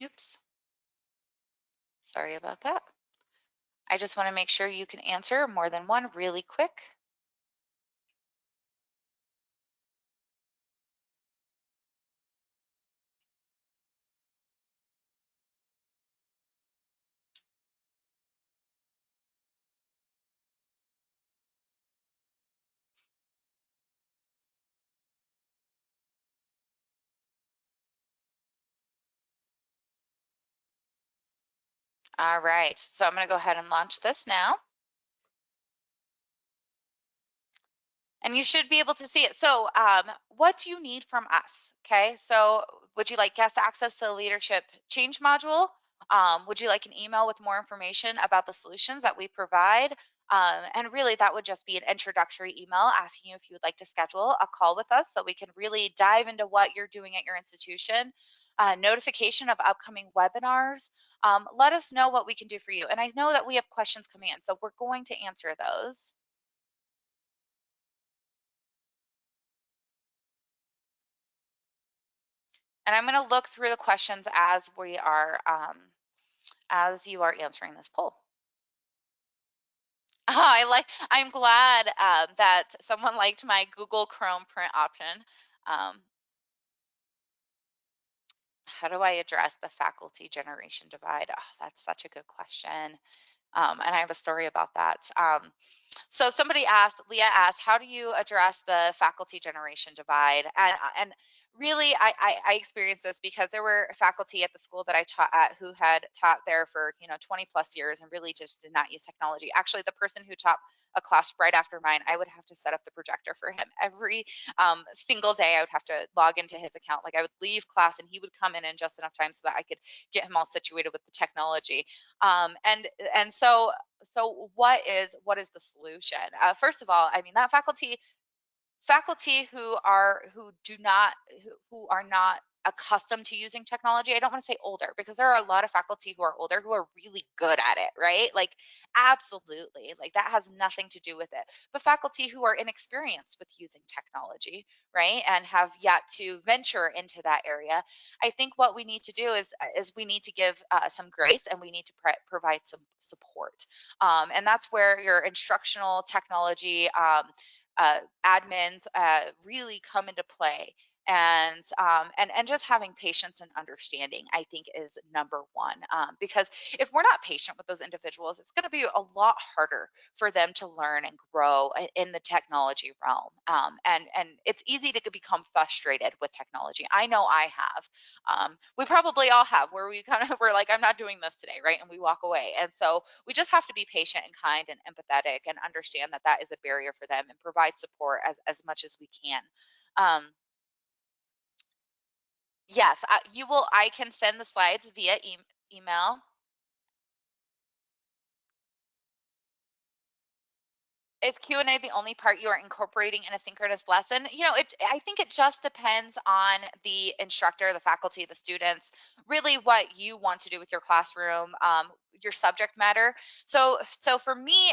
Oops, sorry about that. I just want to make sure you can answer more than one really quick. All right, so I'm going to go ahead and launch this now. And you should be able to see it. So what do you need from us? Okay, so would you like guest access to the leadership change module? Would you like an email with more information about the solutions that we provide? And really, that would just be an introductory email asking you if you would like to schedule a call with us so we can really dive into what you're doing at your institution. Notification of upcoming webinars. Let us know what we can do for you. And I know that we have questions coming in, so we're going to answer those. And I'm going to look through the questions as you are answering this poll. I'm glad that someone liked my Google Chrome print option. Um, how do I address the faculty generation divide? Oh, that's such a good question. And I have a story about that. So somebody asked, Leah asked, how do you address the faculty generation divide? And really, I experienced this because there were faculty at the school that I taught at who had taught there for 20 plus years and really just did not use technology. Actually, the person who taught a class right after mine, I would have to set up the projector for him every single day. I would have to log into his account. Like I would leave class and he would come in just enough time so that I could get him all situated with the technology. And so what is the solution? First of all, I mean that faculty who are not accustomed to using technology. I don't want to say older because there are a lot of faculty who are older who are really good at it, right? Like absolutely. Like that has nothing to do with it. But faculty who are inexperienced with using technology, right? And have yet to venture into that area. I think what we need to do is we need to give some grace and we need to provide some support. And that's where your instructional technology admins really come into play. And just having patience and understanding, I think, is number one. Because if we're not patient with those individuals, it's going to be a lot harder for them to learn and grow in the technology realm. And it's easy to become frustrated with technology. I know I have. We probably all have, where we kind of we're like, I'm not doing this today, right? And we walk away. And so we just have to be patient and kind and empathetic and understand that that is a barrier for them and provide support as much as we can. Um, yes, you will. I can send the slides via email. Is Q&A the only part you are incorporating in a synchronous lesson? I think it just depends on the instructor, the faculty, the students, really what you want to do with your classroom, your subject matter. So for me,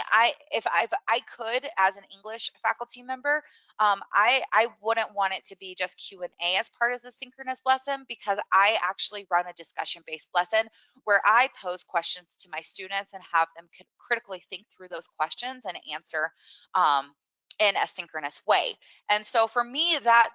if I could, as an English faculty member, I wouldn't want it to be just Q&A as part of the synchronous lesson because I actually run a discussion-based lesson where I pose questions to my students and have them critically think through those questions and answer um, in a synchronous way. And so for me, that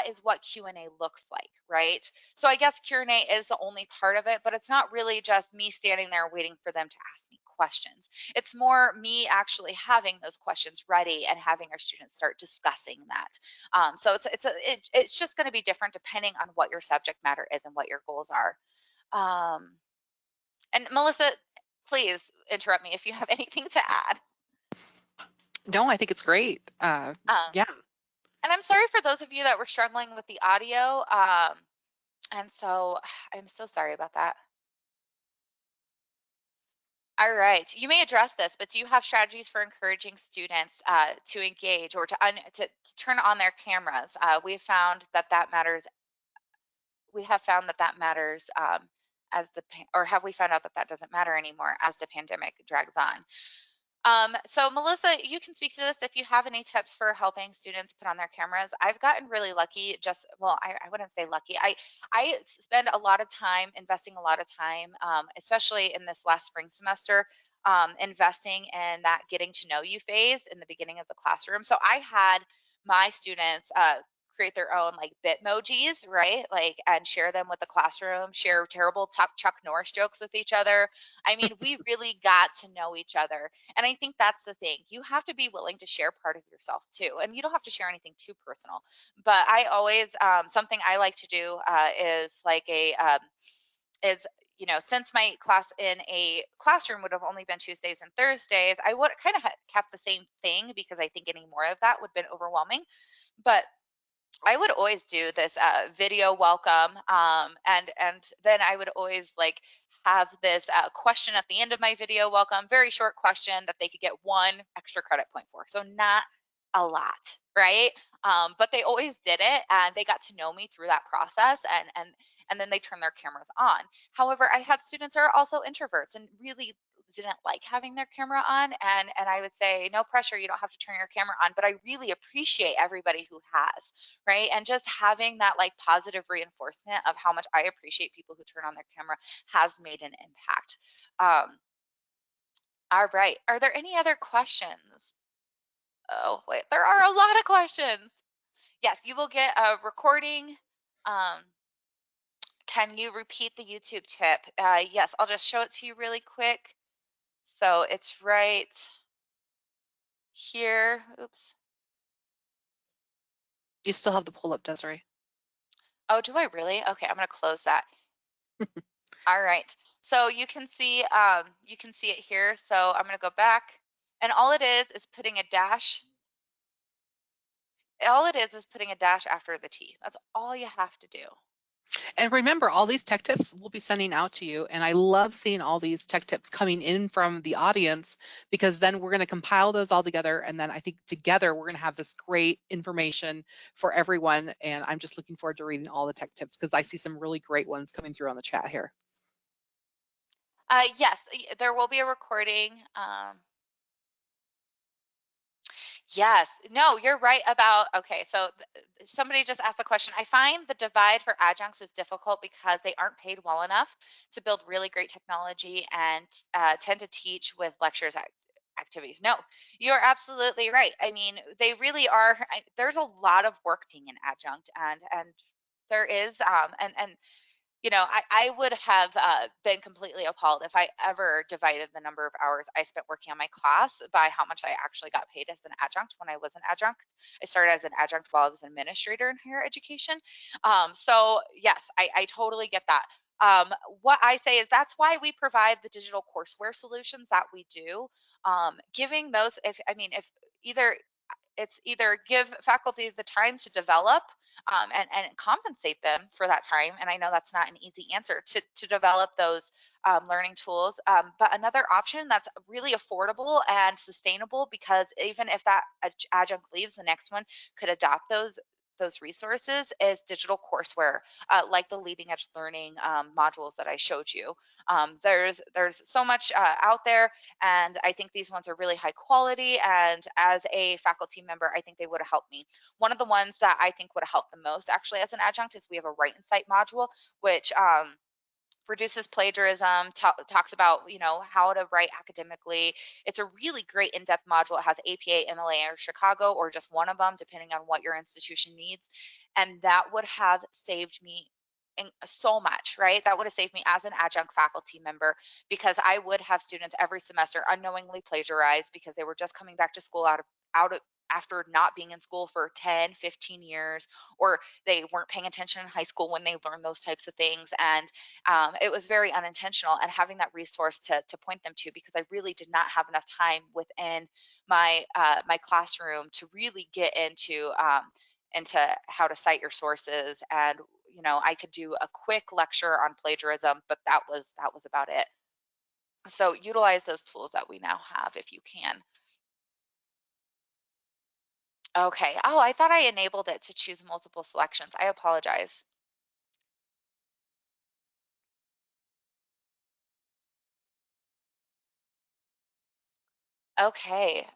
is what Q&A looks like, right? So I guess Q&A is the only part of it, but it's not really just me standing there waiting for them to ask me questions. It's more me actually having those questions ready and having our students start discussing that. So it's just going to be different depending on what your subject matter is and what your goals are. Um, and Melissa, please interrupt me if you have anything to add. No, I think it's great. Um, Yeah. and I'm sorry for those of you that were struggling with the audio. And so I'm so sorry about that. All right, you may address this, but do you have strategies for encouraging students to engage or to turn on their cameras? We have found that matters. We have found that matters or have we found out that doesn't matter anymore as the pandemic drags on? So Melissa, you can speak to this if you have any tips for helping students put on their cameras. I've gotten really lucky. Well, I wouldn't say lucky. I spend a lot of time investing a lot of time, especially in this last spring semester, investing in that getting to know you phase in the beginning of the classroom. So I had my students create their own like bitmojis, right? Like and share them with the classroom, share terrible Chuck Norris jokes with each other. I mean, we really got to know each other. And I think that's the thing. You have to be willing to share part of yourself too. And you don't have to share anything too personal. But I always, something I like to do is like since my class in a classroom would have only been Tuesdays and Thursdays, I would kind of kept the same thing because I think any more of that would have been overwhelming. But I would always do this video welcome, and then I would always like have this question at the end of my video welcome, very short question that they could get 1 extra credit point for. So not a lot, right? But they always did it, and they got to know me through that process, and then they turn their cameras on. However, I had students that are also introverts and really didn't like having their camera on, and I would say no pressure, you don't have to turn your camera on, but I really appreciate everybody who has, right? And just having that like positive reinforcement of how much I appreciate people who turn on their camera has made an impact. All right, are there any other questions? Oh wait, there are a lot of questions. Yes, you will get a recording. um, can you repeat the YouTube tip? Yes, I'll just show it to you really quick. So it's right here. Oops. You still have the pull up, Desiree. Oh, do I really? Okay, I'm gonna close that. All right. So you can see it here. So I'm gonna go back, and all it is putting a dash. All it is putting a dash after the T. That's all you have to do. And remember, all these tech tips we'll be sending out to you. And I love seeing all these tech tips coming in from the audience, because then we're going to compile those all together. And then I think together we're going to have this great information for everyone. And I'm just looking forward to reading all the tech tips, because I see some really great ones coming through on the chat here. Yes, there will be a recording. Yes, no, you're right about, okay, so somebody just asked a question. I find the divide for adjuncts is difficult because they aren't paid well enough to build really great technology and tend to teach with lectures activities. No, you're absolutely right. I mean, they really are. There's a lot of work being an adjunct, and there is, and I would have been completely appalled if I ever divided the number of hours I spent working on my class by how much I actually got paid as an adjunct when I was an adjunct. I started as an adjunct while I was an administrator in higher education. So yes, I totally get that. What I say is that's why we provide the digital courseware solutions that we do. Giving those, if either it's either give faculty the time to develop, and compensate them for that time. And I know that's not an easy answer to develop those learning tools. But another option that's really affordable and sustainable, because even if that adjunct leaves, the next one could adopt those resources, is digital courseware, like the leading edge learning modules that I showed you. There's so much out there, and I think these ones are really high quality. And as a faculty member, I think they would have helped me. One of the ones that I think would have helped the most actually as an adjunct is we have a Write and Cite module, which reduces plagiarism, talks about how to write academically. It's a really great in-depth module. It has APA, MLA, or Chicago, or just one of them depending on what your institution needs. And that would have saved me so much, right? That would have saved me as an adjunct faculty member, because I would have students every semester unknowingly plagiarize because they were just coming back to school out of after not being in school for 10, 15 years, or they weren't paying attention in high school when they learned those types of things. And it was very unintentional. And having that resource to point them to, because I really did not have enough time within my classroom to really get into how to cite your sources. And I could do a quick lecture on plagiarism, but that was about it. So utilize those tools that we now have if you can. Okay. Oh, I thought I enabled it to choose multiple selections. I apologize. Okay.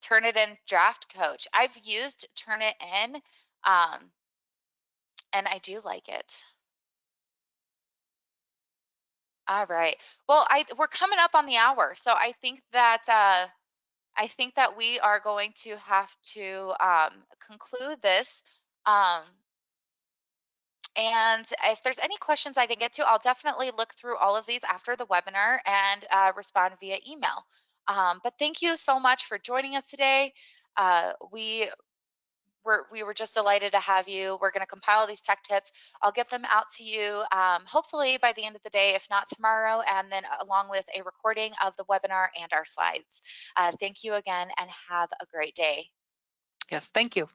Turnitin Draft Coach. I've used Turnitin, um, and I do like it. All right. Well, we're coming up on the hour, so I think that we are going to have to conclude this. Um, and if there's any questions I didn't get to, I'll definitely look through all of these after the webinar and respond via email. But thank you so much for joining us today. We were just delighted to have you. We're going to compile these tech tips. I'll get them out to you hopefully by the end of the day, if not tomorrow, and then along with a recording of the webinar and our slides. Thank you again, and have a great day. Yes, thank you.